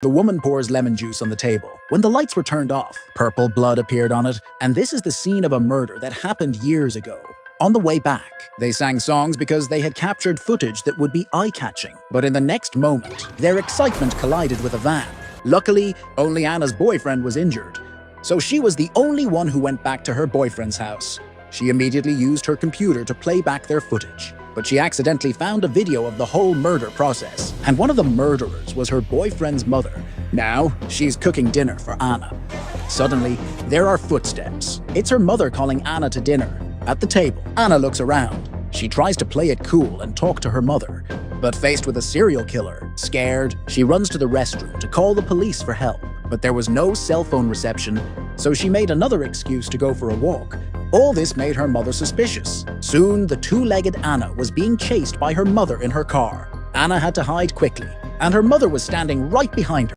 The woman pours lemon juice on the table. When the lights were turned off, purple blood appeared on it, and this is the scene of a murder that happened years ago. On the way back, they sang songs because they had captured footage that would be eye-catching. But in the next moment, their excitement collided with a van. Luckily, only Anna's boyfriend was injured, so she was the only one who went back to her boyfriend's house. She immediately used her computer to play back their footage. But she accidentally found a video of the whole murder process, and one of the murderers was her boyfriend's mother. Now, she's cooking dinner for Anna. Suddenly, there are footsteps. It's her mother calling Anna to dinner. At the table, Anna looks around. She tries to play it cool and talk to her mother, but faced with a serial killer, scared, she runs to the restroom to call the police for help. But there was no cell phone reception, so she made another excuse to go for a walk. All this made her mother suspicious. Soon, the two-legged Anna was being chased by her mother in her car. Anna had to hide quickly, and her mother was standing right behind her.